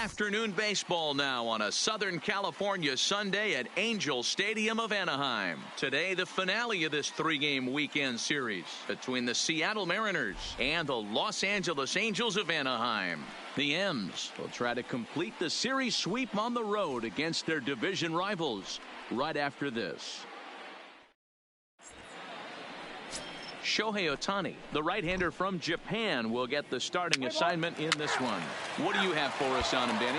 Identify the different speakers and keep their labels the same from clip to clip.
Speaker 1: Afternoon baseball now on a Southern California Sunday at Angel Stadium of Anaheim. Today, the finale of this three-game weekend series between the Seattle Mariners and the Los Angeles Angels of Anaheim. The M's will try to complete the series sweep on the road against their division rivals right after this. Shohei Ohtani, the right-hander from Japan, will get the starting assignment in this one. What do you have for us on him, Danny?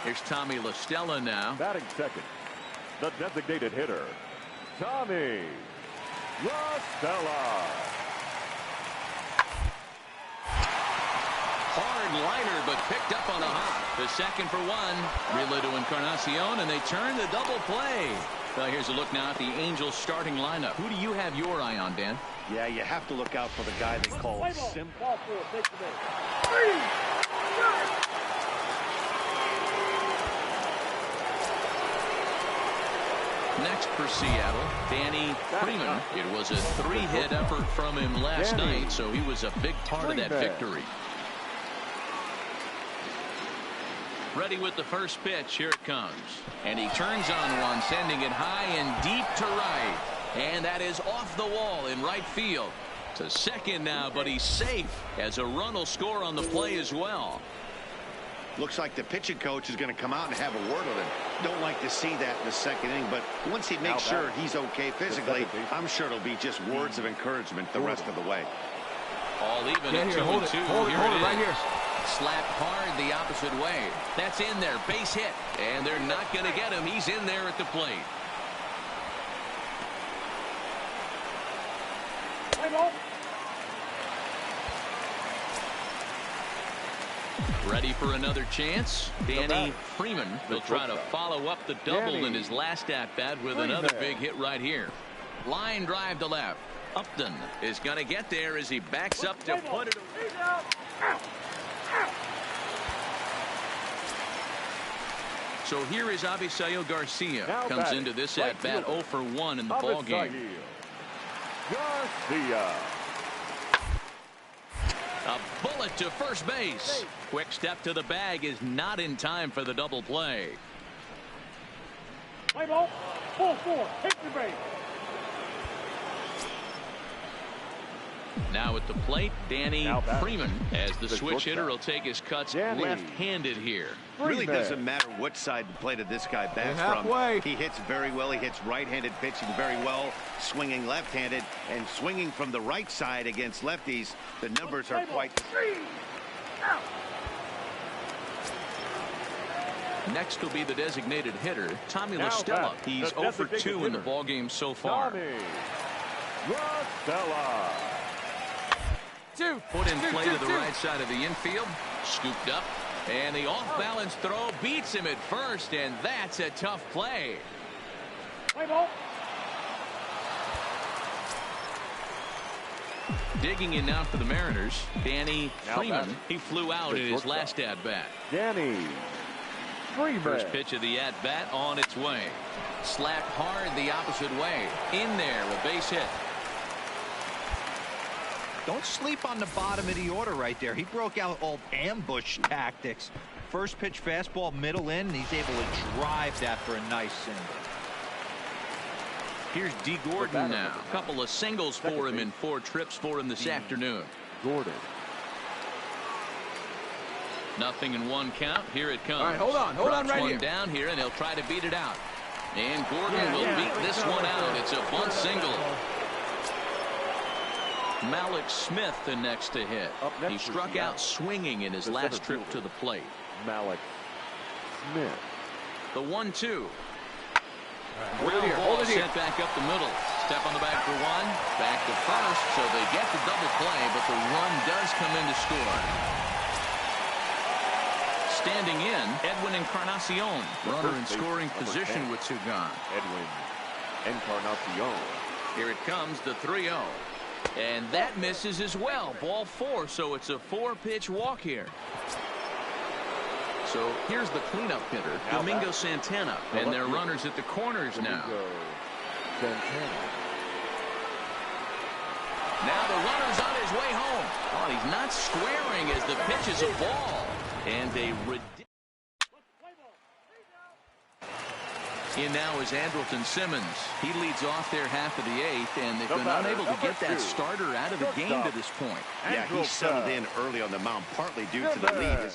Speaker 1: Here's Tommy La Stella now.
Speaker 2: Batting second, the designated hitter, Tommy La Stella.
Speaker 1: Hard liner, but picked up on a hop. The second for one. Relay to Encarnacion, and they turn the double play. Well, here's a look now at the Angels starting lineup. Who do you have your eye on, Dan?
Speaker 3: Yeah, you have to look out for the guy they call Simple.
Speaker 1: Next for Seattle, Danny Freeman. It was a three-hit effort from him last night, so he was a big part of that victory. Ready with the first pitch. Here it comes. And he turns on one, sending it high and deep to right. And that is off the wall in right field. To second now, but he's safe as a run will score on the play as well.
Speaker 3: Looks like the pitching coach is going to come out and have a word with him. Don't like to see that in the second inning, but once he makes sure he's okay physically, I'm sure it'll be just words of encouragement the rest of the way.
Speaker 1: All even at 2-2.
Speaker 4: Hold it right here.
Speaker 1: Slapped hard the opposite way. That's in there. Base hit. And they're not going to get him. He's in there at the plate. Ready for another chance. Danny Freeman will try to follow up the double in his last at-bat with another big hit right here. Line drive to left. Upton is going to get there as he backs up to put it away. So here is Avisail Garcia. Comes into this at-bat 0 for 1 in the ball game.
Speaker 2: Garcia.
Speaker 1: A bullet to first base. Quick step to the bag is not in time for the double play.
Speaker 5: Play ball. 4-4. Hit the base.
Speaker 1: Now at the plate, Danny Freeman, as the switch hitter, will take his cuts left-handed here.
Speaker 3: Really doesn't matter what side the plate of this guy bats from. He hits very well. He hits right-handed pitching very well, swinging left-handed, and swinging from the right side against lefties. The numbers are quite.
Speaker 1: Next will be the designated hitter, Tommy La Stella. He's 0 for 2 in the ballgame so far.
Speaker 2: La Stella.
Speaker 1: Put in play to the right side of the infield. Scooped up. And the off-balance throw beats him at first, and that's a tough play. Digging in now for the Mariners, Danny Freeman. He flew out in his last at-bat.
Speaker 2: Danny Freeman.
Speaker 1: First pitch of the at-bat on its way. Slapped hard the opposite way. In there, a base hit.
Speaker 6: Don't sleep on the bottom of the order right there. He broke out all ambush tactics. First pitch fastball middle in, and he's able to drive that for a nice single.
Speaker 1: Here's D. Gordon now. A couple of singles for him in 4 trips for him this afternoon.
Speaker 2: Gordon.
Speaker 1: Nothing in 1 count. Here it comes.
Speaker 4: All right, hold on right here.
Speaker 1: Down here, and he'll try to beat it out. And Gordon will beat this one out. It's a bunt single. Malik Smith the next to hit. He struck out swinging in his last trip to the plate.
Speaker 2: Malik Smith.
Speaker 1: The 1-2.
Speaker 4: Hold it here.
Speaker 1: Sent back up the middle. Step on the back for one. Back to first. So they get the double play, but the run does come in to score. Standing in, Edwin Encarnacion. Runner in scoring position with 2 gone.
Speaker 2: Edwin Encarnacion.
Speaker 1: Here it comes, the 3-0. And that misses as well. Ball 4, so it's a 4-pitch walk here. So here's the cleanup hitter, Domingo Santana, and their runners at the corners now. Now the runner's on his way home. Oh, he's not squaring as the pitch is a ball. And in now is Andrelton Simmons. He leads off their half of the 8th, and they've been unable to get that starter out of the game to this point.
Speaker 3: Yeah, he settled in early on the mound, partly due to the lead.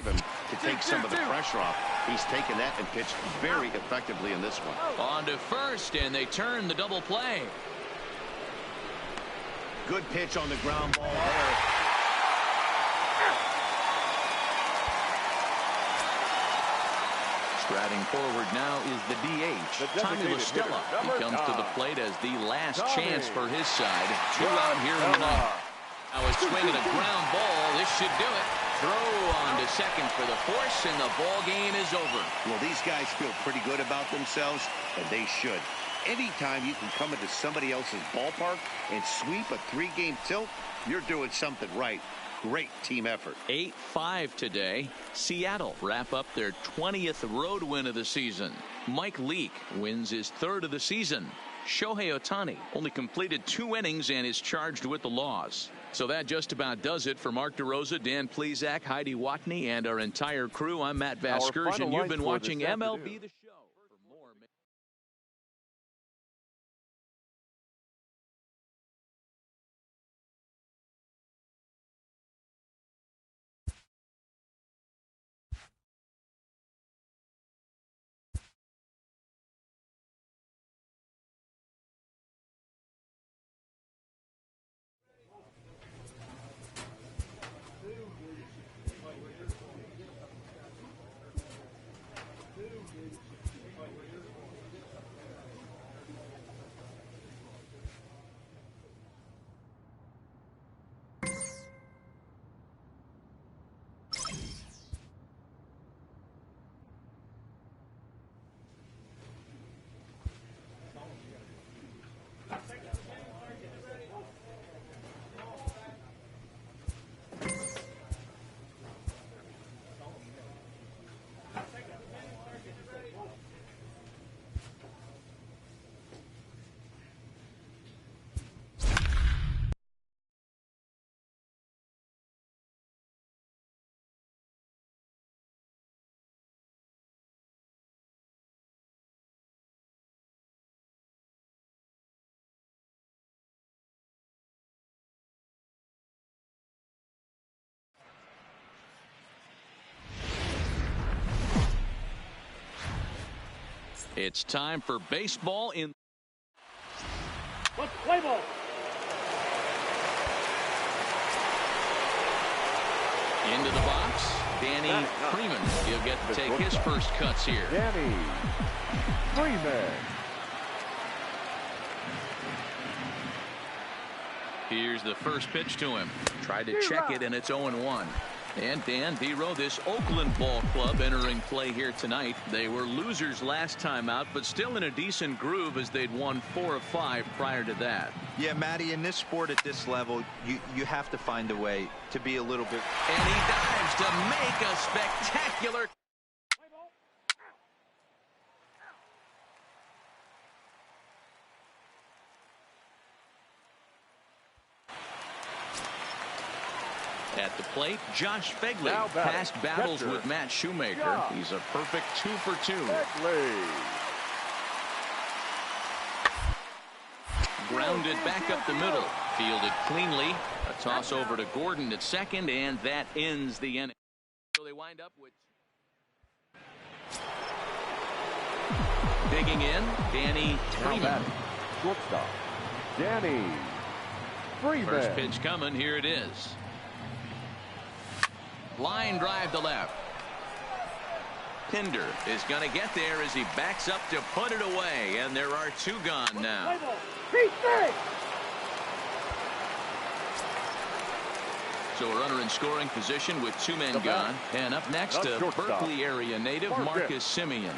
Speaker 3: To take some of the pressure off. He's taken that and pitched very effectively in this one.
Speaker 1: On to first, and they turn the double play.
Speaker 3: Good pitch on the ground ball there.
Speaker 1: Striding forward now is the DH, Tommy La Stella. He comes to the plate as the last chance for his side. 2 out here in the ninth. Now a swing and a ground ball. This should do it. Throw on to second for the force, and the ball game is over.
Speaker 3: Well, these guys feel pretty good about themselves, and they should. Anytime you can come into somebody else's ballpark and sweep a 3-game tilt, you're doing something right. Great team effort.
Speaker 1: 8-5 today. Seattle wrap up their 20th road win of the season. Mike Leake wins his 3rd of the season. Shohei Ohtani only completed 2 innings and is charged with the loss. So that just about does it for Mark DeRosa, Dan Plesac, Heidi Watney, and our entire crew. I'm Matt Vasgersian. You've been watching MLB The Show. It's time for baseball in.
Speaker 5: Let's play ball.
Speaker 1: Into the box, Danny Freeman. He'll get to take his first cuts here.
Speaker 2: Danny Freeman.
Speaker 1: Here's the first pitch to him. Tried to check it, and it's 0-1. And Dan Dero, this Oakland ball club entering play here tonight. They were losers last time out, but still in a decent groove as they'd won 4 of 5 prior to that.
Speaker 6: Yeah, Matty, in this sport at this level, you have to find a way to be a little bit.
Speaker 1: And he dives to make a spectacular. At the plate, Josh Fegley. Past battles with Matt Shoemaker. He's a perfect 2 for 2. Grounded back up the middle. Fielded cleanly. A toss over to Gordon at second, and that ends the inning. So they wind up with. Digging in, Danny Freeman.
Speaker 2: Shortstop, Danny Freeman.
Speaker 1: First pitch coming. Here it is. Line drive to left. Pinder is going to get there as he backs up to put it away, and there are 2 gone now. So a runner in scoring position with 2 men gone, and up next to Berkeley area native Marcus Semien.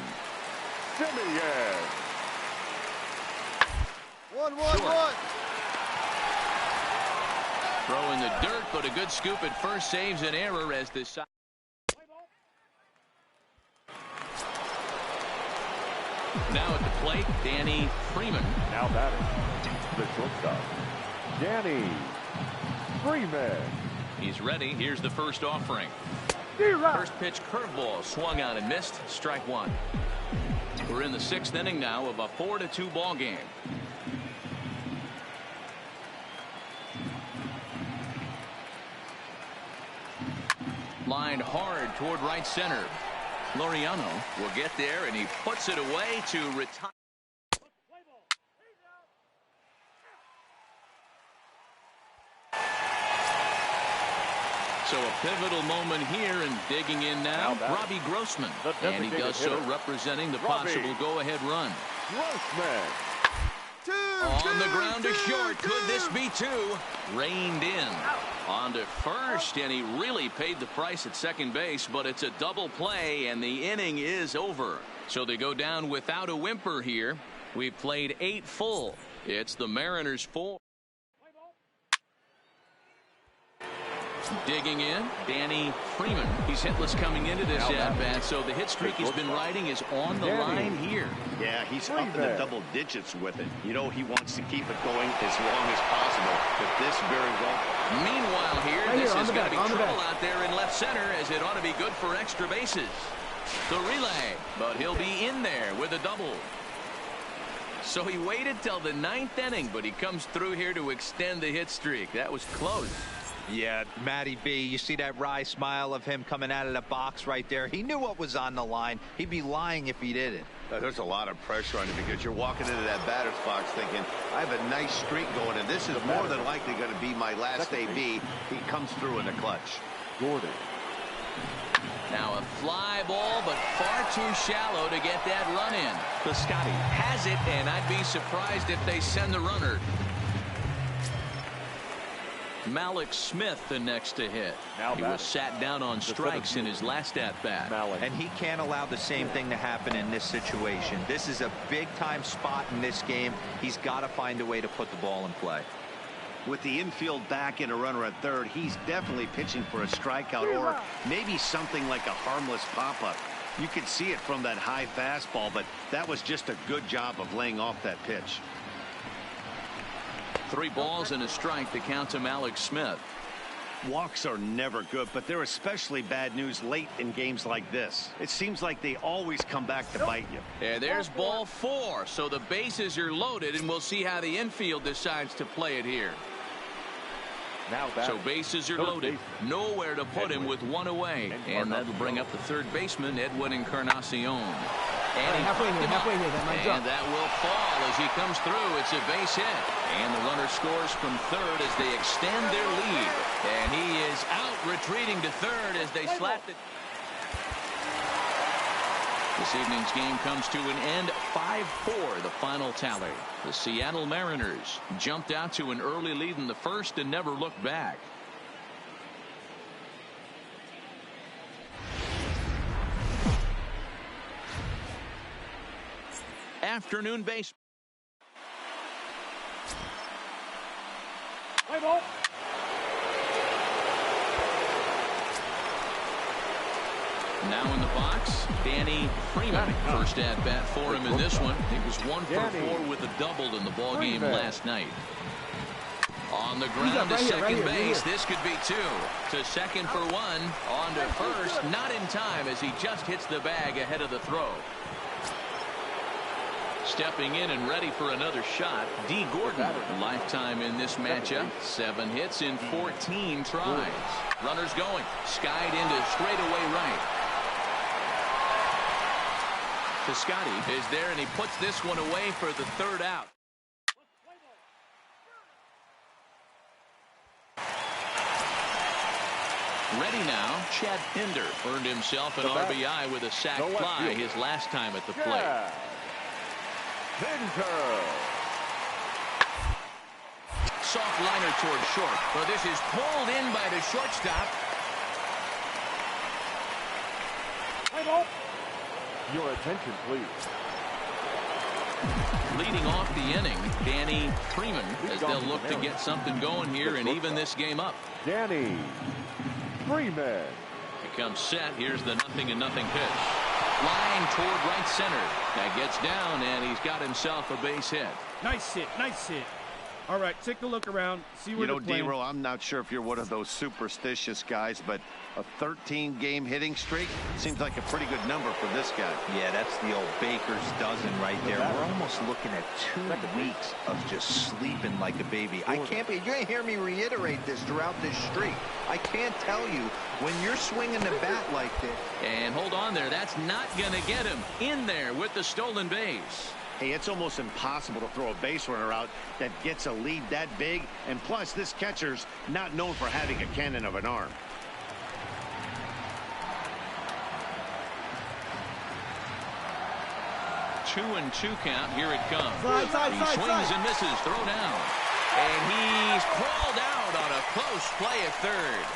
Speaker 6: 1-1-1.
Speaker 1: Throw in the dirt, but a good scoop at first saves an error as this. Now at the plate, Danny Freeman.
Speaker 2: Now batting, the shortstop, Danny Freeman.
Speaker 1: He's ready. Here's the first offering. First pitch curveball swung out and missed. Strike one. We're in the 6th inning now of a 4-2 ball game. Lined hard toward right center. Laureano will get there, and he puts it away to retire. So a pivotal moment here, and digging in now Robbie Grossman. And he does so representing the possible go-ahead run.
Speaker 2: Grossman.
Speaker 1: On the ground to short. Could this be two? Reined in. On to first, and he really paid the price at second base, but it's a double play, and the inning is over. So they go down without a whimper here. We've played 8 full. It's the Mariners 4. Digging in, Danny Freeman. He's hitless coming into this at-bat, so the hit streak he's been riding is on the line here.
Speaker 3: Yeah, he's up in the double digits with it. You know, he wants to keep it going as long as possible, but this very well.
Speaker 1: Meanwhile here, this is going to be trouble out there in left center, as it ought to be good for extra bases. The relay, but he'll be in there with a double. So he waited till the 9th inning, but he comes through here to extend the hit streak. That was close.
Speaker 6: Yeah, Matty B, you see that wry smile of him coming out of the box right there. He knew what was on the line. He'd be lying if he didn't.
Speaker 3: There's a lot of pressure on you because you're walking into that batter's box thinking, I have a nice streak going, and this is more than likely going to be my last AB. He comes through in the clutch.
Speaker 2: Gordon.
Speaker 1: Now a fly ball, but far too shallow to get that run in. Piscotty has it, and I'd be surprised if they send the runner. Malik Smith the next to hit. He was sat down on strikes in his last at-bat.
Speaker 6: And he can't allow the same thing to happen in this situation. This is a big-time spot in this game. He's got to find a way to put the ball in play.
Speaker 3: With the infield back and a runner at third, he's definitely pitching for a strikeout or maybe something like a harmless pop-up. You could see it from that high fastball, but that was just a good job of laying off that pitch.
Speaker 1: 3 balls and a strike to count to Malik Smith.
Speaker 3: Walks are never good, but they're especially bad news late in games like this. It seems like they always come back to bite you.
Speaker 1: Yeah, there's ball 4, so the bases are loaded, and we'll see how the infield decides to play it here. So bases are loaded, nowhere to put him with 1 away, and that'll bring up the third baseman, Edwin Encarnacion. And
Speaker 7: halfway here,
Speaker 1: and that will fall as he comes through. It's a base hit, and the runner scores from third as they extend their lead, and he is out, retreating to third as they slap it. This evening's game comes to an end, 5-4 the final tally. The Seattle Mariners jumped out to an early lead in the first and never looked back. Afternoon base.
Speaker 5: Play ball.
Speaker 1: Now in the box, Danny Freeman. First at bat for him in this one. He was 1 for 4 with a double in the ball game last night. On the ground to second base. This could be 2. To second for 1. On to first. Not in time as he just hits the bag ahead of the throw. Stepping in and ready for another shot, D. Gordon. Lifetime in this matchup. 7 hits in 14 tries. Runners going. Skied into straightaway right. Piscotty is there, and he puts this one away for the third out. Ready now, Chad Pinder earned himself an RBI with a sac fly his last time at the plate.
Speaker 2: Pinder.
Speaker 1: Soft liner toward short, but this is pulled in by the shortstop.
Speaker 2: Your attention, please.
Speaker 1: Leading off the inning, Danny Freeman, as they'll look to get something going here and even this game up.
Speaker 2: Danny Freeman.
Speaker 1: He comes set. Here's the 0-0 pitch. Line toward right center. That gets down, and he's got himself a base hit.
Speaker 5: Nice hit, nice hit. All right, take a look around, see where
Speaker 3: You know,
Speaker 5: they're playing.
Speaker 3: D-Roll, I'm not sure if you're one of those superstitious guys, but a 13-game hitting streak seems like a pretty good number for this guy.
Speaker 6: Yeah, that's the old baker's dozen right there. We're almost looking at 2 weeks of just sleeping like a baby. I can't be, you're going to hear me reiterate this throughout this streak. I can't tell you, when you're swinging the bat like this.
Speaker 1: And hold on there, that's not going to get him in there with the stolen base.
Speaker 3: Hey, it's almost impossible to throw a base runner out that gets a lead that big. And plus, this catcher's not known for having a cannon of an arm.
Speaker 1: Two and two count. Here it comes.
Speaker 5: Side,
Speaker 1: He swings and misses. Throw down. And he's called out on a close play at third.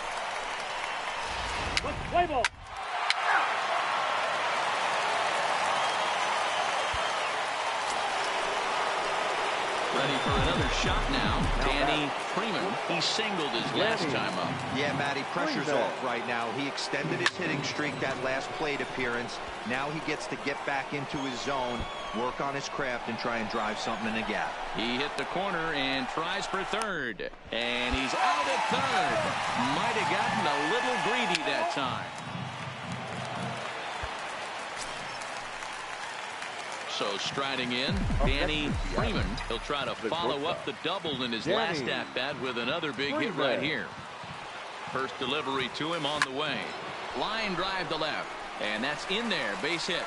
Speaker 5: Let's play ball.
Speaker 1: Ready for another shot now. Danny Freeman. He singled his last time up.
Speaker 6: Yeah, Matty, pressure's off right now. He extended his hitting streak that last plate appearance. Now he gets to get back into his zone, work on his craft, and try and drive something in the gap.
Speaker 1: He hit the corner and tries for third. And he's out at third. Might have gotten a little greedy that time. So striding in, Danny Freeman. He'll try to follow up the double in his last at-bat with another big hit right here. First delivery to him on the way. Line drive to left. And that's in there. Base hit.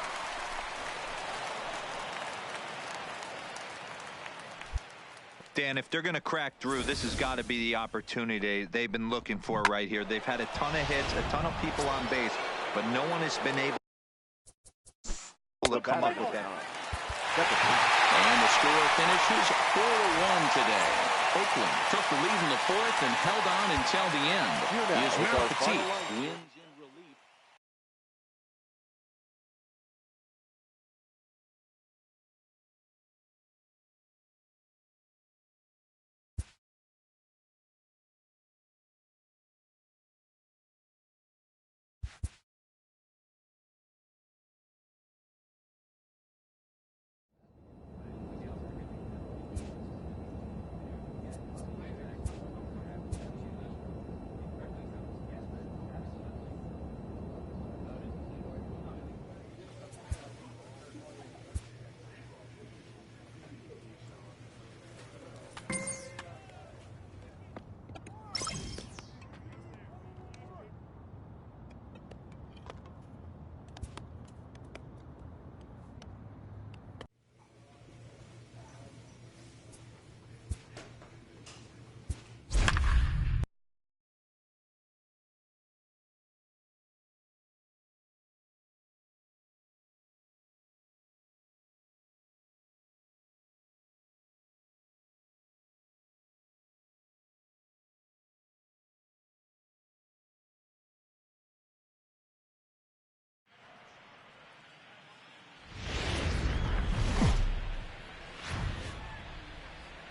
Speaker 6: Dan, if they're going to crack through, this has got to be the opportunity they've been looking for right here. They've had a ton of hits, a ton of people on base, but no one has been able to come up with that.
Speaker 1: And the score finishes 4-1 today. Oakland took the lead in the fourth and held on until the end. Here's Petit wins in relief.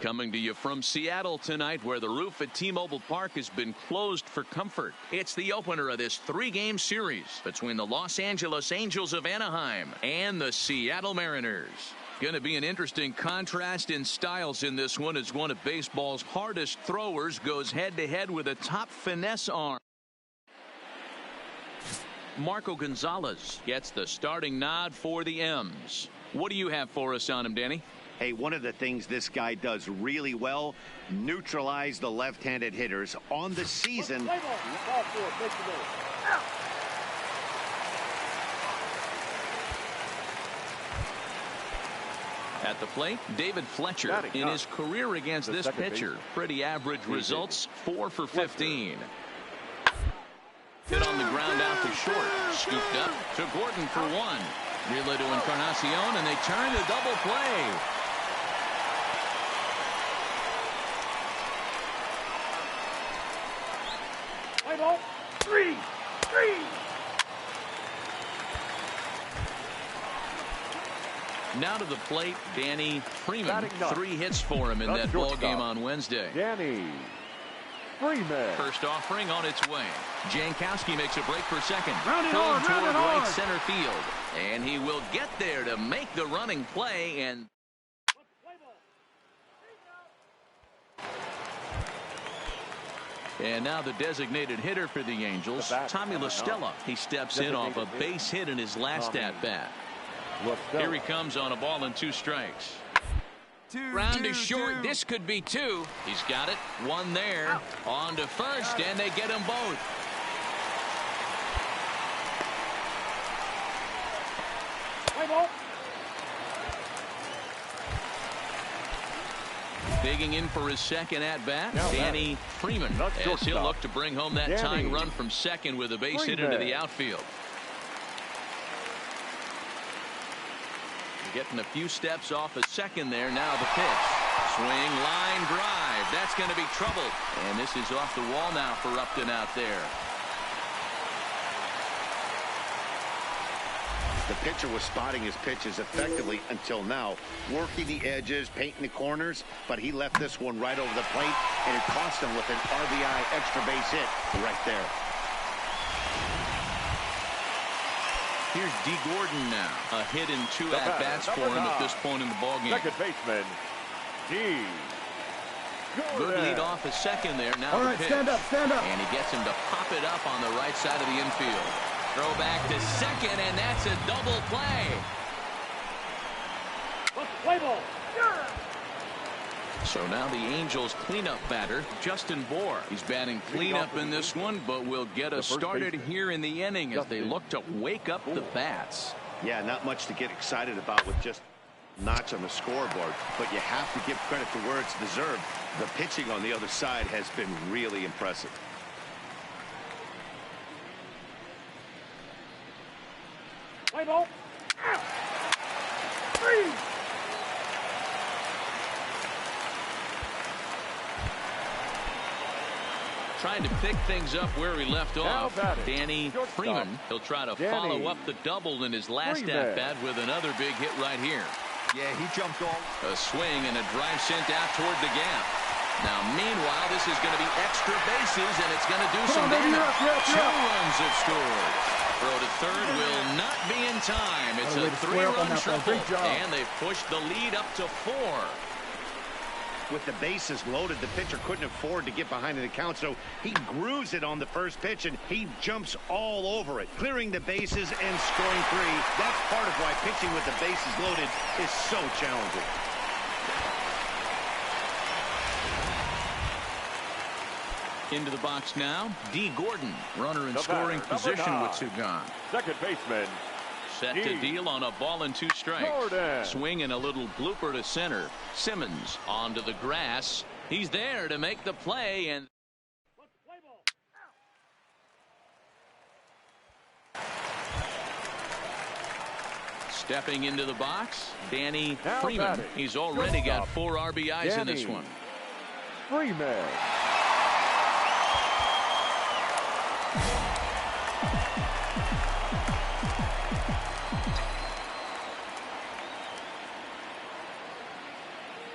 Speaker 1: Coming to you from Seattle tonight, where the roof at T-Mobile Park has been closed for comfort. It's the opener of this 3-game series between the Los Angeles Angels of Anaheim and the Seattle Mariners. Going to be an interesting contrast in styles in this one, as one of baseball's hardest throwers goes head-to-head with a top finesse arm. Marco Gonzalez gets the starting nod for the M's. What do you have for us on him, Danny?
Speaker 3: Hey, one of the things this guy does really well, neutralize the left-handed hitters. On the season,
Speaker 1: at the plate, David Fletcher. In his career against this pitcher, pretty average results, 4 for 15. Hit on the ground out to short. Scooped up to Gordon for 1. Relay to Encarnacion, and they turn to double play.
Speaker 5: Play ball. 3.
Speaker 1: Now to the plate, Danny Freeman. 3 hits for him in that ball game on Wednesday.
Speaker 2: Danny Freeman.
Speaker 1: First offering on its way. Jankowski makes a break for second.
Speaker 5: Round it
Speaker 1: Pulled
Speaker 5: hard, round
Speaker 1: toward
Speaker 5: it
Speaker 1: right
Speaker 5: hard.
Speaker 1: center field. And he will get there to make the running play. And And now the designated hitter for the Angels, Tommy LaStella. He steps in off a base hit in his last at-bat. Here he comes on a ball and 2 strikes.
Speaker 4: Round is short. This could be 2.
Speaker 1: He's got it. 1 there. On to first, and they get them both.
Speaker 5: Play ball.
Speaker 1: Digging in for his second at-bat, Danny Freeman, as he'll look to bring home that tying run from second with a base hit into the outfield. Getting a few steps off a second there. Now the pitch. Swing, line drive. That's going to be trouble. And this is off the wall now for Upton out there.
Speaker 3: The pitcher was spotting his pitches effectively until now, working the edges, painting the corners, but he left this one right over the plate, and it cost him with an RBI extra base hit right there.
Speaker 1: Here's D. Gordon now. A hit in 2 at-bats for him at this point in the ballgame.
Speaker 2: Second baseman, D.
Speaker 1: Good lead off a second there. Now the pitch.
Speaker 5: Stand up.
Speaker 1: And he gets him to pop it up on the right side of the infield. Throw back to second, and that's a double play.
Speaker 5: Play ball.
Speaker 1: So now the Angels cleanup batter, Justin Bohr. He's batting cleanup in this one, but will get us started here in the inning as they look to wake up the bats.
Speaker 3: Yeah, not much to get excited about with just notch on the scoreboard, but you have to give credit to where it's deserved. The pitching on the other side has been really impressive.
Speaker 5: Play ball. 3.
Speaker 1: Trying to pick things up where he left off. Danny Freeman. He'll try to follow up the double in his last at-bat with another big hit right here.
Speaker 6: Yeah, he jumped off.
Speaker 1: A swing and a drive sent out toward the gap. Now, meanwhile, this is going to be extra bases, and it's going to do some damage. 2 runs have scored. Throw to third will not be in time. It's a 3-run triple, and they've pushed the lead up to 4.
Speaker 3: With the bases loaded, the pitcher couldn't afford to get behind in the count, so he grooves it on the first pitch, and he jumps all over it, clearing the bases and scoring 3. That's part of why pitching with the bases loaded is so challenging.
Speaker 1: Into the box now, D. Gordon, runner in scoring position with 2 gone.
Speaker 2: Second baseman,
Speaker 1: Set to deal on a ball and 2 strikes.
Speaker 2: Gordon.
Speaker 1: Swing and a little blooper to center. Simmons onto the grass. He's there to make the play, and stepping into the box, Danny Freeman. He's already got 4 RBIs in this one.
Speaker 2: Freeman.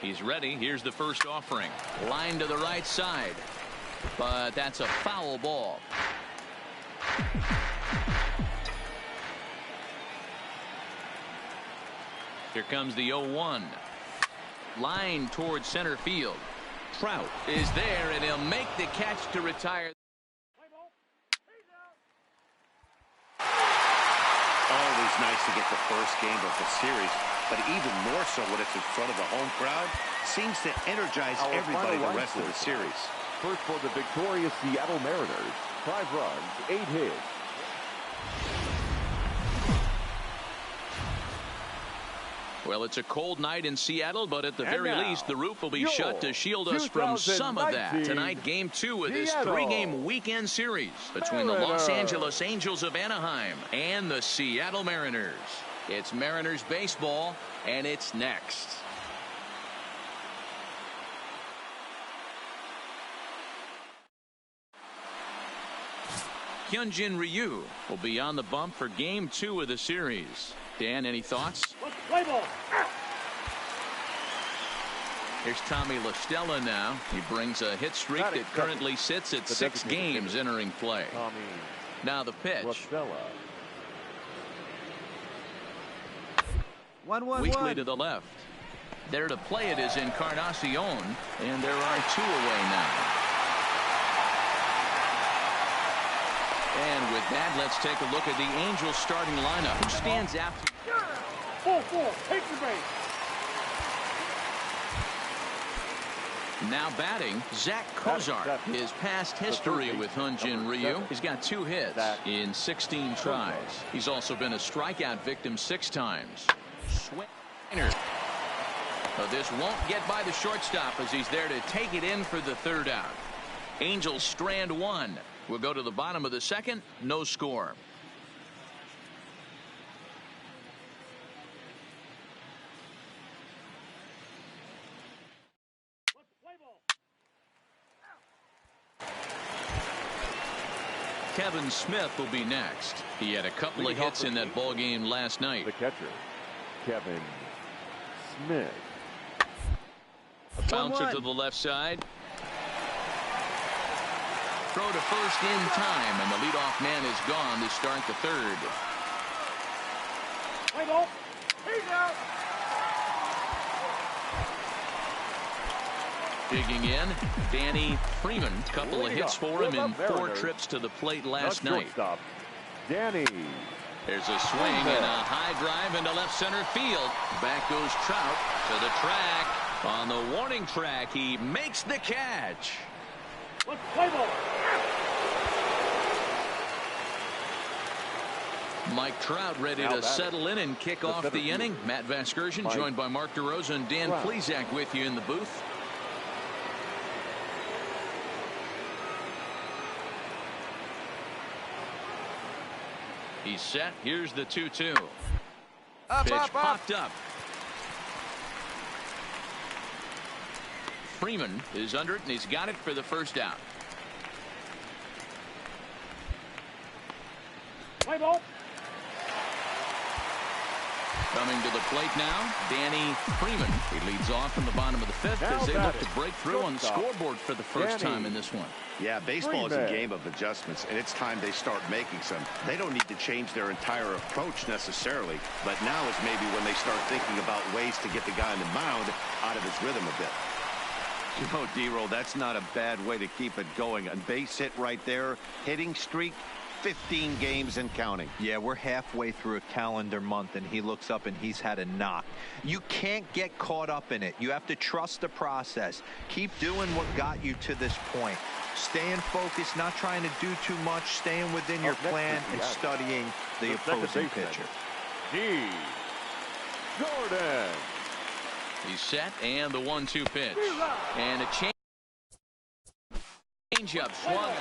Speaker 1: He's ready. Here's the first offering. Line to the right side. But that's a foul ball. Here comes the 0-1. Line towards center field. Trout is there, and he'll make the catch to retire.
Speaker 3: Always nice to get the first game of the series, but even more so when it's in front of the home crowd. Seems to energize everybody the rest of the series.
Speaker 2: First for the victorious Seattle Mariners. 5 runs, 8 hits.
Speaker 1: Well, it's a cold night in Seattle, but at the very least, the roof will be shut to shield us from some of that. Tonight, Game 2 of this 3-game weekend series between the Los Angeles Angels of Anaheim and the Seattle Mariners. It's Mariners baseball, and it's next. Hyunjin Ryu will be on the bump for Game 2 of the series. Dan, any thoughts?
Speaker 5: Play ball.
Speaker 1: Here's Tommy LaStella now. He brings a hit streak that currently sits at 6 games entering play. Now the pitch. Weakly to the left. There to play it is Encarnacion, and there are 2 away now. And with that, let's take a look at the Angels starting lineup. Who stands out?
Speaker 5: 4-4. Take the base.
Speaker 1: Now batting, Zach Kozar. His past history with Hyunjin Ryu. He's got 2 hits in 16 tries. He's also been a strikeout victim 6 times. Swinger. So this won't get by the shortstop as he's there to take it in for the 3rd out. Angels strand 1. We'll go to the bottom of the 2nd. No score. Kevin Smith will be next. He had a couple of hits in that ball game last night.
Speaker 2: The catcher, Kevin Smith.
Speaker 1: A bouncer to the left side. Throw to first in time, and the leadoff man is gone to start the 3rd.
Speaker 5: Play ball. He's out.
Speaker 1: Digging in, Danny Freeman. Couple of hits for him in 4 trips to the plate last night.
Speaker 2: Danny.
Speaker 1: There's a swing and a high drive into left center field. Back goes Trout to the track. On the warning track, he makes the catch.
Speaker 5: Let's play ball.
Speaker 1: Mike Trout ready to settle in and kick off the inning. Matt Vasgersian joined by Mark DeRosa and Dan Plesac with you in the booth. He's set. Here's the 2-2. Pitch popped up. Freeman is under it, and he's got it for the 1st out.
Speaker 5: Play ball.
Speaker 1: Coming to the plate now, Danny Freeman. He leads off in the bottom of the 5th as they look to break through on the scoreboard for the first time in this one.
Speaker 3: Yeah, baseball is a game of adjustments, and it's time they start making some. They don't need to change their entire approach necessarily, but now is maybe when they start thinking about ways to get the guy on the mound out of his rhythm a bit. You know, D-Roll, that's not a bad way to keep it going. A base hit right there, hitting streak, 15 games and counting.
Speaker 6: Yeah, we're halfway through a calendar month, and he looks up and he's had a knock. You can't get caught up in it. You have to trust the process. Keep doing what got you to this point. Staying focused, not trying to do too much, staying within your plan and studying the opposing pitcher.
Speaker 2: Jordan.
Speaker 1: He's set, and the 1-2 pitch. And a change-up swung.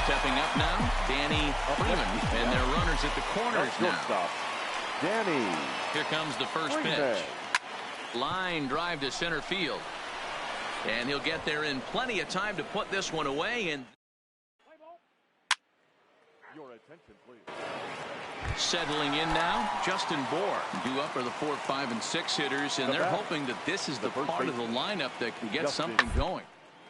Speaker 1: Stepping up now, Danny Freeman, and their runners at the corners now.
Speaker 2: Danny.
Speaker 1: Here comes the first pitch. Line drive to center field. And he'll get there in plenty of time to put this one away. And
Speaker 2: Your attention, please.
Speaker 1: settling in now, Justin Bohr. Due up are the 4, 5, and 6 hitters, and they're hoping that this is the part of the lineup that can get something going.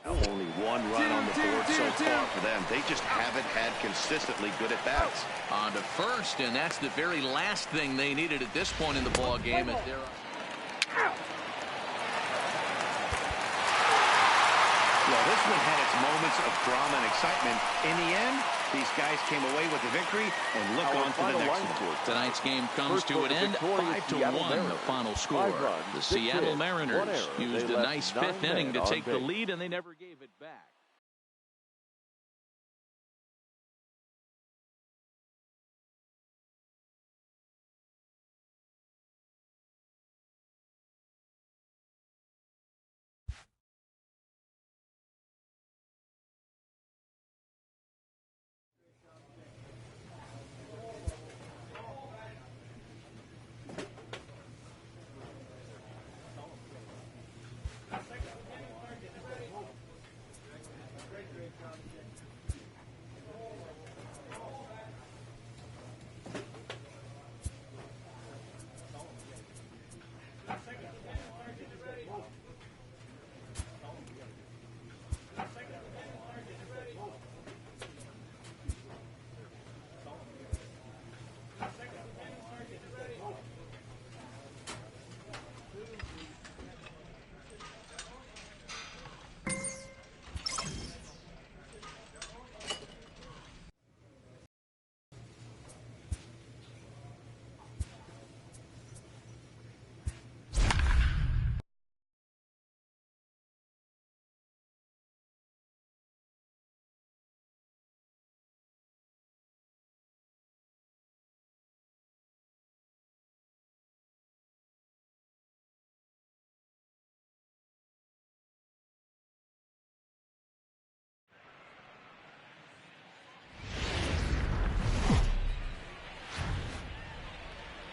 Speaker 3: Only 1 run on the board so far for them. They just haven't had consistently good at bats.
Speaker 1: On to first, and that's the very last thing they needed at this point in the ball game. As they're
Speaker 3: Well, this one had its moments of drama and excitement. In the end, these guys came away with the victory and look on to the next one.
Speaker 1: Tonight's game comes to an end, 5-1, the final score. The Seattle Mariners used a nice 5th inning to take the lead, and they never gave it back.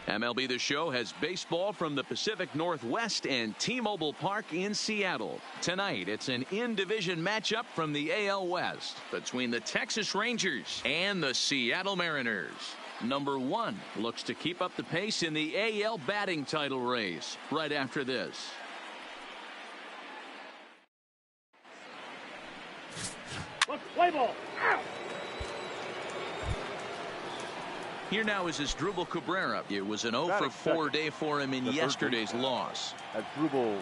Speaker 1: MLB The Show has baseball from the Pacific Northwest and T-Mobile Park in Seattle. Tonight, it's an in-division matchup from the AL West between the Texas Rangers and the Seattle Mariners. Number 1 looks to keep up the pace in the AL batting title race right after this.
Speaker 5: Let's play ball. Ow!
Speaker 1: Here now is Asdrubal Cabrera. It was an 0 for 4 day for him in yesterday's loss.
Speaker 2: Asdrubal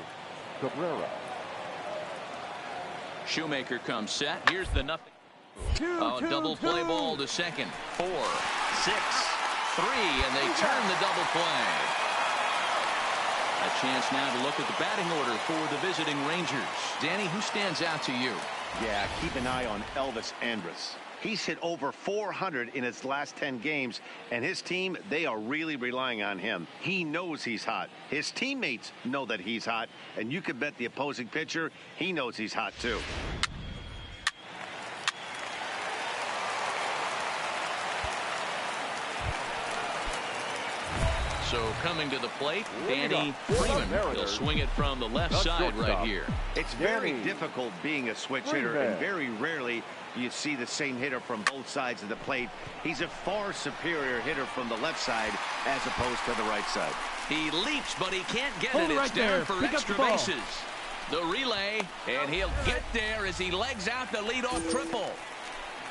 Speaker 2: Cabrera.
Speaker 1: Shoemaker comes set. Here's the nothing. Double play ball to second. 4, 6, 3, and they turn the double play. A chance now to look at the batting order for the visiting Rangers. Danny, who stands out to you?
Speaker 3: Yeah, keep an eye on Elvis Andrus. He's hit over 400 in his last 10 games, and his team, they are really relying on him. He knows he's hot. His teammates know that he's hot, and you can bet the opposing pitcher, he knows he's hot too.
Speaker 1: So coming to the plate, Danny Freeman. He'll swing it from the left side right here.
Speaker 3: It's very difficult being a switch hitter, and very rarely you see the same hitter from both sides of the plate. He's a far superior hitter from the left side as opposed to the right side.
Speaker 1: He leaps, but he can't get it. It's down for extra bases. The relay, and he'll get there as he legs out the leadoff triple.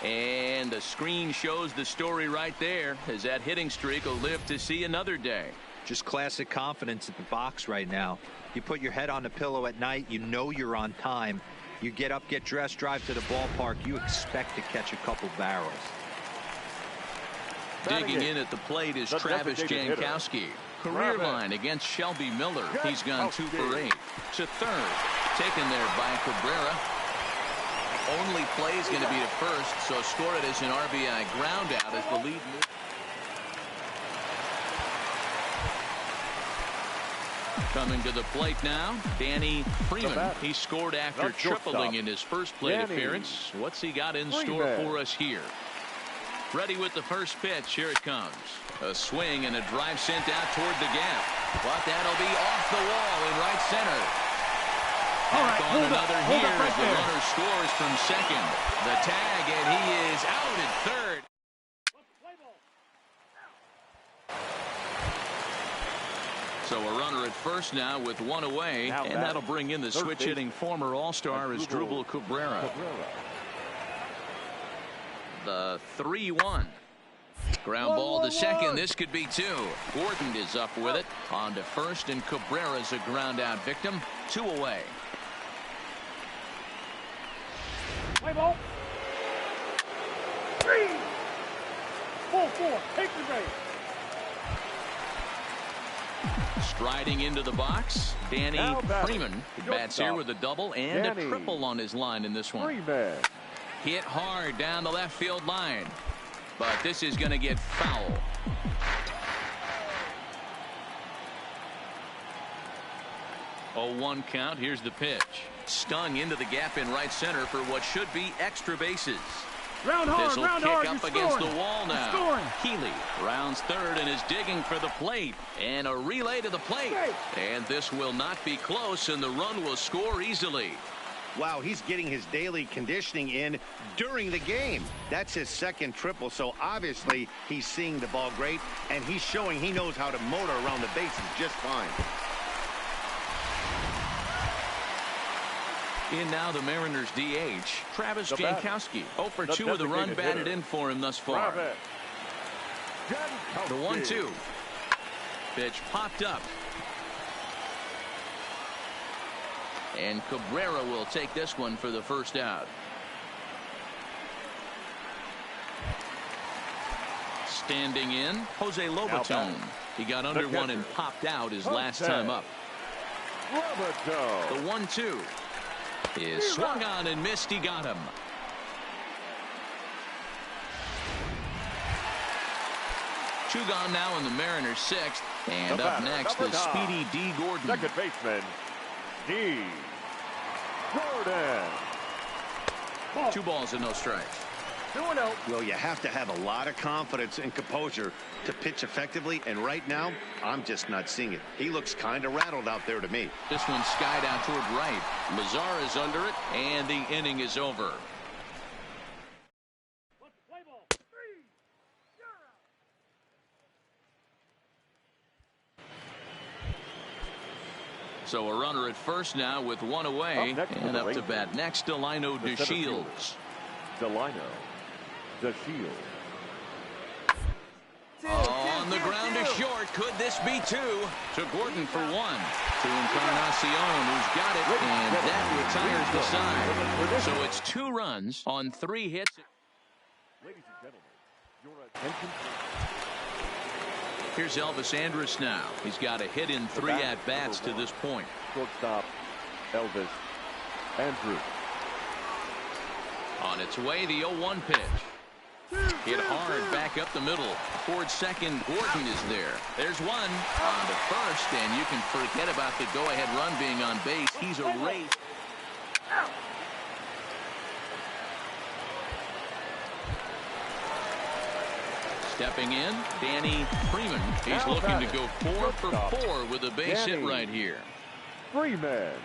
Speaker 1: And the screen shows the story right there, as that hitting streak will live to see another day.
Speaker 6: Just classic confidence at the box right now. You put your head on the pillow at night, you know you're on time. You get up, get dressed, drive to the ballpark, you expect to catch a couple barrels.
Speaker 1: Digging in at the plate is Travis Jankowski. Career line against Shelby Miller. He's gone 2 for 8. To third, taken there by Cabrera. Only play is going to be to first, so score it as an RBI ground out as the lead moves. Coming to the plate now, Danny Freeman. He scored after tripling in his first plate appearance. What's he got in store for us here? Ready with the first pitch. Here it comes. A swing and a drive sent out toward the gap. But that'll be off the wall in right center. Back on another here as the runner scores from second. The tag, and he is out at third. So a runner at first now with 1 away, and that'll bring in the switch-hitting former All-Star Asdrubal Cabrera. The 3-1. Ground ball to second. This could be 2. Gordon is up with it. On to first, and Cabrera's a ground-out victim. 2 away.
Speaker 5: Play ball. 3. 4-4. Take the base.
Speaker 1: Striding into the box, Danny Freeman bats here with a double and a triple on his line in this one. Hit hard down the left field line, but this is going to get foul. Oh, 1 count. Here's the pitch. Stung into the gap in right center for what should be extra bases. This will kick up against the wall now. Keeley rounds third and is digging for the plate. And a relay to the plate. And this will not be close, and the run will score easily.
Speaker 3: Wow, he's getting his daily conditioning in during the game. That's his second triple, so obviously he's seeing the ball great, and he's showing he knows how to motor around the bases just fine.
Speaker 1: In now the Mariners DH, Travis Jankowski. 0 for 2 with a run batted in for him thus far. The 1-2. Pitch popped up. And Cabrera will take this one for the first out. Standing in, Jose Lobaton. He got under one and popped out his last time up. The 1-2 is swung on and missed. He got him. Two gone now in the Mariners' 6th. And up next, the speedy D. Gordon.
Speaker 2: Second baseman, D. Gordon.
Speaker 1: 2 balls and no strikes.
Speaker 5: 2-0.
Speaker 3: Well, you have to have a lot of confidence and composure to pitch effectively, and right now, I'm just not seeing it. He looks kind of rattled out there to me.
Speaker 1: This one skied out toward right. Lazar is under it, and the inning is over.
Speaker 5: Play ball. 3-0.
Speaker 1: So a runner at first now with one away, and up to bat next, Delino DeShields.
Speaker 2: Delino DeShields.
Speaker 1: On the ground to short. Could this be two? To Gordon for one. To Encarnacion, who's got it, and that retires the side. So it's 2 runs on 3 hits.
Speaker 2: Ladies and gentlemen, your attention.
Speaker 1: Here's Elvis Andrus now. He's got a hit in 3 at-bats to this point.
Speaker 2: Shortstop Elvis Andrus.
Speaker 1: On its way, the 0-1 pitch. Hit hard back up the middle. Towards second, Gordon is there. There's one on to first, and you can forget about the go-ahead run being on base. He's erased. Stepping in, Danny Freeman. He's looking to go 4 for 4 with a base hit right here.
Speaker 2: Freeman.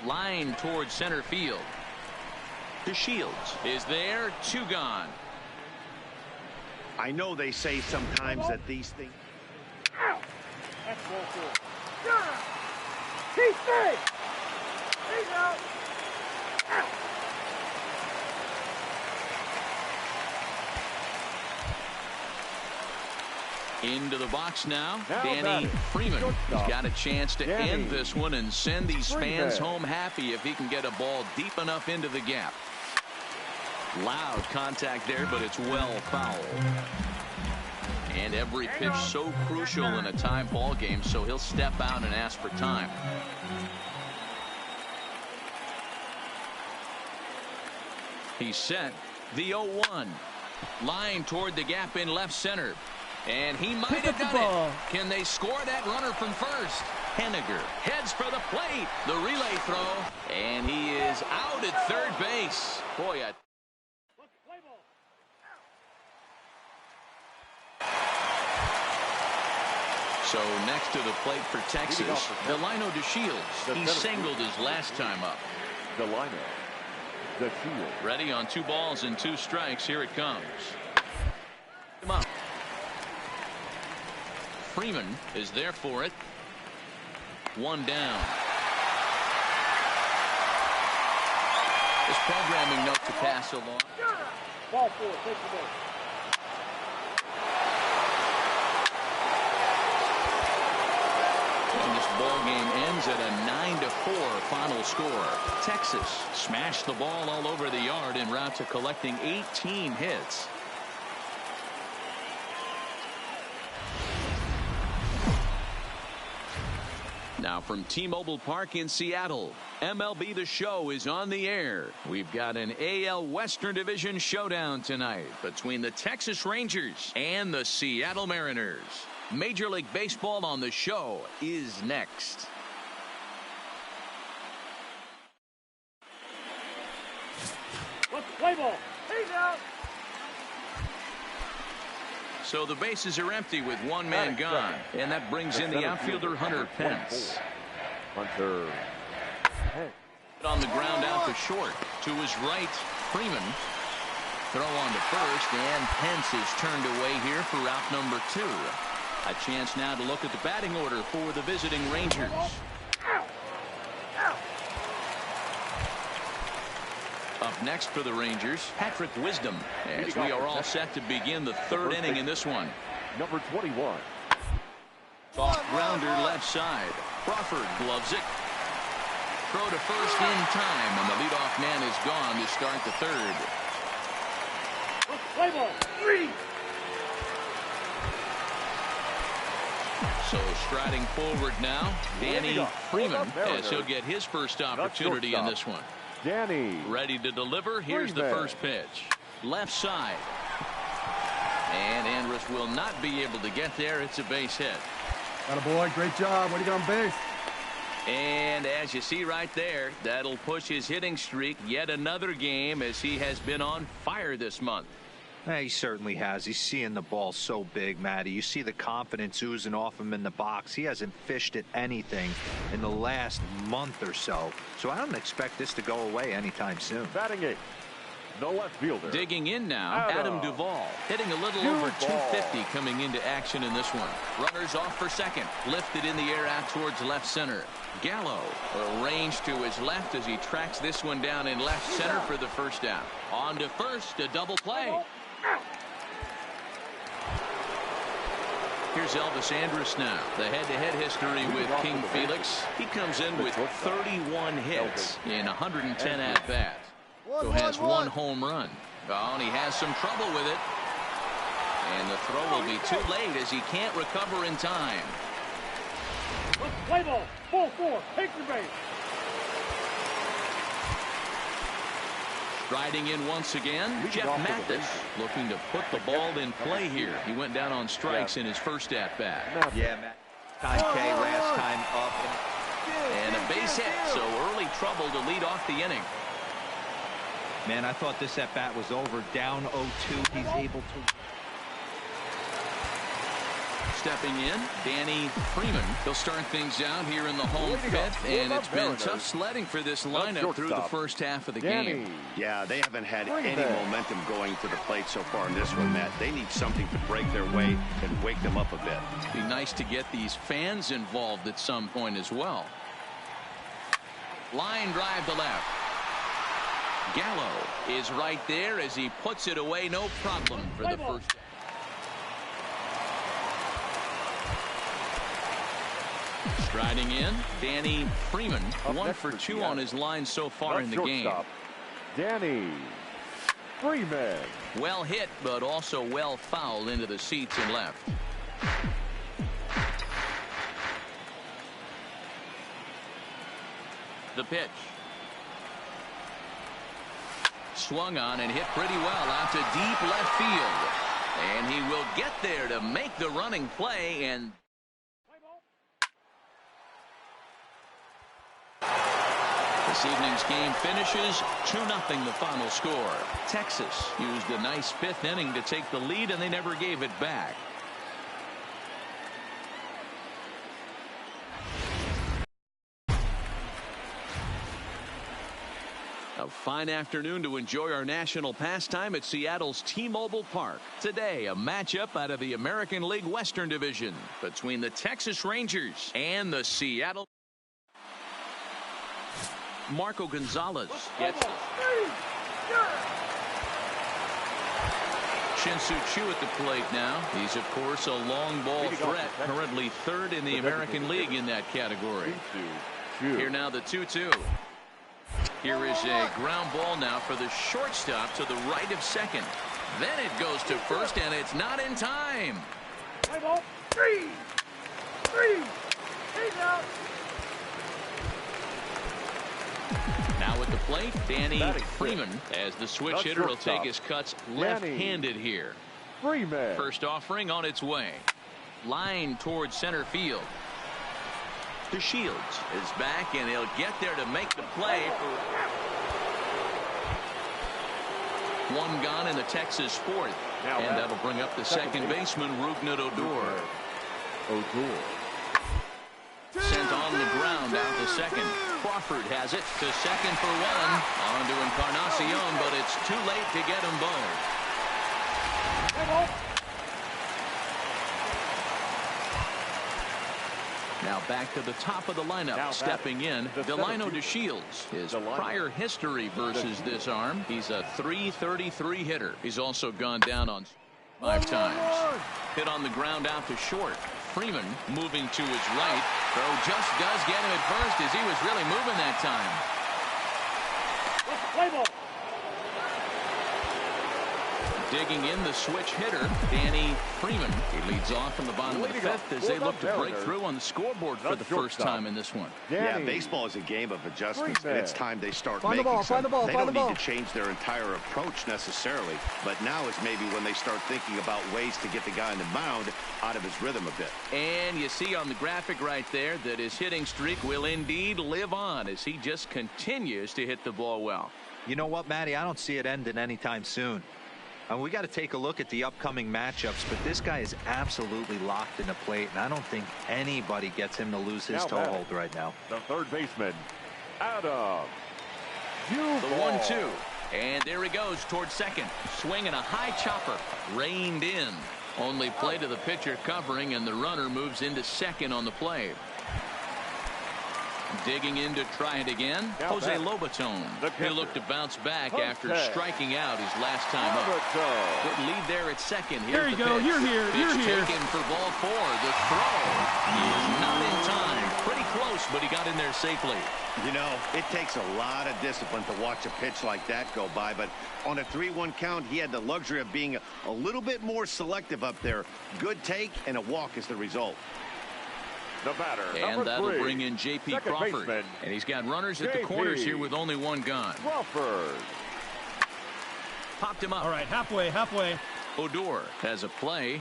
Speaker 1: Line towards center field. DeShields is there, 2 gone.
Speaker 3: I know they say sometimes that these things.
Speaker 5: That's ball 4. He's safe. He's out.
Speaker 1: Into the box now, Danny Freeman. He's got a chance to end this one and send these fans home happy if he can get a ball deep enough into the gap. Loud contact there, but it's well fouled. And every pitch so crucial in a tie ball game, so he'll step out and ask for time. He's set. The 0-1. Line toward the gap in left center. And he might have done it. Can they score that runner from first? Henniger heads for the plate. The relay throw. And he is out at third base. Boy, So next to the plate for Texas, Delino DeShields. He singled his last time up.
Speaker 2: Delino DeShields.
Speaker 1: Ready on 2 balls and 2 strikes. Here it comes. Come on. Freeman is there for it. 1 down. This programming note to pass along.
Speaker 5: Ball 4. Take the ball.
Speaker 1: And this ball game ends at a 9-4 final score. Texas smashed the ball all over the yard en route to collecting 18 hits. Now from T-Mobile Park in Seattle, MLB The Show is on the air. We've got an AL Western Division showdown tonight between the Texas Rangers and the Seattle Mariners. Major League Baseball on The Show is next.
Speaker 5: Let's play ball. He's out.
Speaker 1: So the bases are empty with 1 man gone, and that brings in the outfielder Hunter Pence.
Speaker 2: Hunter Pence.
Speaker 1: On the ground out to short. To his right, Freeman. Throw on to first, and Pence is turned away here for route number 2. A chance now to look at the batting order for the visiting Rangers. Up next for the Rangers, Patrick Wisdom, as we are all set to begin the 3rd inning in this one.
Speaker 2: Number 21.
Speaker 1: Soft grounder left side. Crawford gloves it. Throw to first in time, and the leadoff man is gone to start the 3rd.
Speaker 5: Let's play ball. 3.
Speaker 1: So striding forward now, Danny Freeman, as he'll get his first opportunity in this one.
Speaker 2: Danny.
Speaker 1: Ready to deliver. Here's the first pitch. Left side. And Andrus will not be able to get there. It's a base hit.
Speaker 7: Got a boy. Great job. What do you got on base?
Speaker 1: And as you see right there, that'll push his hitting streak yet another game, as he has been on fire this month.
Speaker 6: He certainly has. He's seeing the ball so big, Matty. You see the confidence oozing off him in the box. He hasn't fished at anything in the last month or so. So I don't expect this to go away anytime soon.
Speaker 2: Batting eighth, the left fielder.
Speaker 1: Digging in now, Adam Duvall, hitting a little over 250 coming into action in this one. Runners off for second, lifted in the air out towards left center. Gallo arranged to his left as he tracks this one down in left center for the first out. On to first, a double play. Here's Elvis Andrus now. The head-to-head history with King Felix. He comes in with 31 hits in 110 at-bats. So has one home run. Oh, and he has some trouble with it. And the throw will be too late as he can't recover in time.
Speaker 5: Play ball. Ball 4. Take the base.
Speaker 1: Striding in once again, Jeff Mathis looking to put the ball in play here. He went down on strikes in his first at-bat.
Speaker 6: Yeah, Matt. Time K last time up.
Speaker 1: And a base hit, so early trouble to lead off the inning.
Speaker 6: Man, I thought this at-bat was over. Down 0-2. He's able to...
Speaker 1: Stepping in, Danny Freeman. He'll start things out here in the home fifth, and it's been tough sledding for this lineup through the first half of the game.
Speaker 3: Yeah, they haven't had any momentum going to the plate so far in this one, Matt. They need something to break their way and wake them up a bit.
Speaker 1: Be nice to get these fans involved at some point as well. Line drive to left. Gallo is right there as he puts it away, no problem for the first. Striding in, Danny Freeman, 1 for 2 on his line so far in the game.
Speaker 2: Danny Freeman.
Speaker 1: Well hit, but also well fouled into the seats and left. The pitch. Swung on and hit pretty well out to deep left field. And he will get there to make the running play, and this evening's game finishes 2-0 the final score. Texas used a nice fifth inning to take the lead, and they never gave it back. A fine afternoon to enjoy our national pastime at Seattle's T-Mobile Park. Today, a matchup out of the American League Western Division between the Texas Rangers and the Seattle. Marco Gonzalez gets it. Shin-Soo Choo at the plate now. He's, of course, a long ball threat, currently third in the American League in that category. Here now the 2-2. Here is a ground ball now for the shortstop to the right of second. Then it goes to first, and it's not in time.
Speaker 5: Play ball. 3. He's out.
Speaker 1: Now at the plate, Danny Freeman, as the switch hitter will take his cuts left-handed here.
Speaker 2: Freeman.
Speaker 1: First offering on its way. Line towards center field. The Shields is back, and he'll get there to make the play. One gone in the Texas fourth. And that'll bring up the second baseman, Rougned Odor. Sent on the ground out to second. Crawford has it to second for 1. On to Encarnacion, but it's too late to get them both. Now back to the top of the lineup. Stepping in, Delino DeShields. His prior history versus this arm, he's a .333 hitter. He's also gone down on 5 times. Hit on the ground out to short. Freeman moving to his right. Throw just does get him at first, as he was really moving that time. Digging in the switch hitter, Danny Freeman. He leads off from the bottom of the fifth as they look to break through on the scoreboard for the first time in this one.
Speaker 3: Yeah, baseball is a game of adjustments, and it's time they start making
Speaker 7: some. They
Speaker 3: don't need to change their entire approach necessarily, but now is maybe when they start thinking about ways to get the guy on the mound out of his rhythm a bit.
Speaker 1: And you see on the graphic right there that his hitting streak will indeed live on as he just continues to hit the ball well.
Speaker 6: You know what, Matty? I don't see it ending anytime soon. And we got to take a look at the upcoming matchups, but this guy is absolutely locked in the plate, and I don't think anybody gets him to lose his toehold right now.
Speaker 2: The third baseman, Adam.
Speaker 1: The 1-2. And there he goes towards second. Swinging a high chopper. Reined in. Only play to the pitcher covering, and the runner moves into second on the play. Digging in to try it again, Jose Lobaton. He'll look to bounce back after striking out his last time up. Good lead there at second.
Speaker 7: There you go. You're here. You're here.
Speaker 1: Taken for ball 4. The throw is not in time. Pretty close, but he got in there safely.
Speaker 3: You know, it takes a lot of discipline to watch a pitch like that go by, but on a 3-1 count, he had the luxury of being a little bit more selective up there. Good take and a walk is the result.
Speaker 2: The batter,
Speaker 1: and that'll bring in J.P. Crawford.
Speaker 2: Baseman.
Speaker 1: And he's got runners at the corners here with only one gone.
Speaker 2: Crawford.
Speaker 1: Popped him up.
Speaker 7: All right, halfway.
Speaker 1: Odor has a play.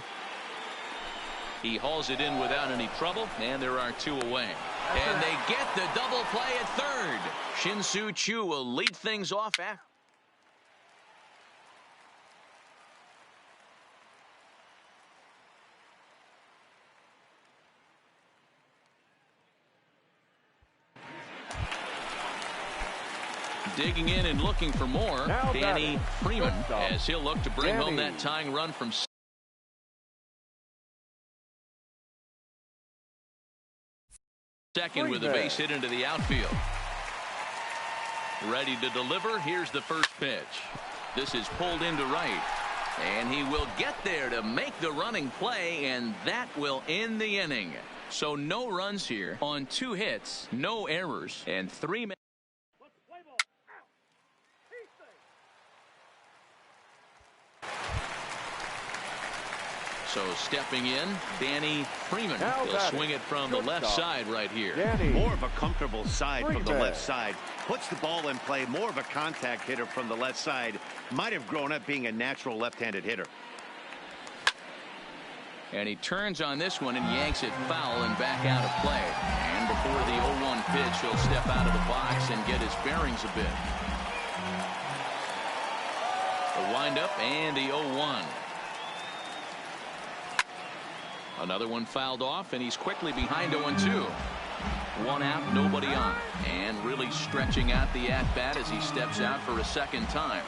Speaker 1: He hauls it in without any trouble, and there are 2 away. And they get the double play at third. Shin-Soo Choo will lead things off after. Digging in and looking for more, Danny Freeman, as he'll look to bring home that tying run from second with a base hit into the outfield. Ready to deliver. Here's the first pitch. This is pulled into right. And he will get there to make the running play, and that will end the inning. So no runs here on 2 hits, no errors, and 3 minutes. So stepping in, Danny Freeman. He'll swing it from the left side right here.
Speaker 3: More of a comfortable side from the left side. Puts the ball in play. More of a contact hitter from the left side. Might have grown up being a natural left-handed hitter.
Speaker 1: And he turns on this one and yanks it foul and back out of play. And before the 0-1 pitch, he'll step out of the box and get his bearings a bit. The windup and the 0-1. Another one fouled off, and he's quickly behind 0-2. 1 out, nobody on. And really stretching out the at-bat as he steps out for a second time.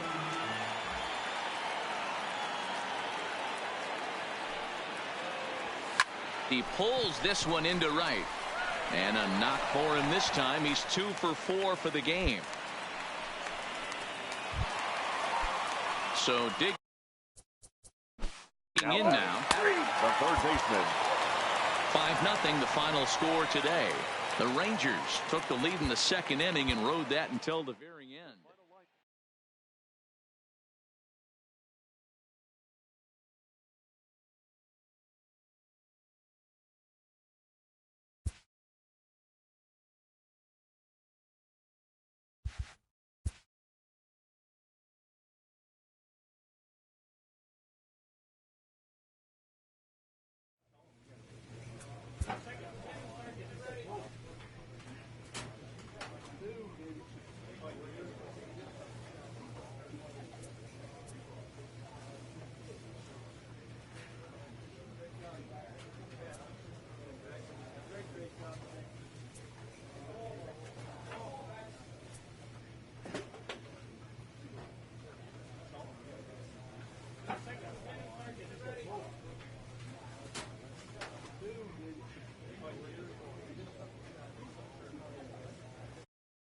Speaker 1: He pulls this one into right. And a knock for him this time. He's 2 for 4 for the game. So digging in now.
Speaker 2: The third baseman.
Speaker 1: 5-0 the final score today. The Rangers took the lead in the second inning and rode that until the very end.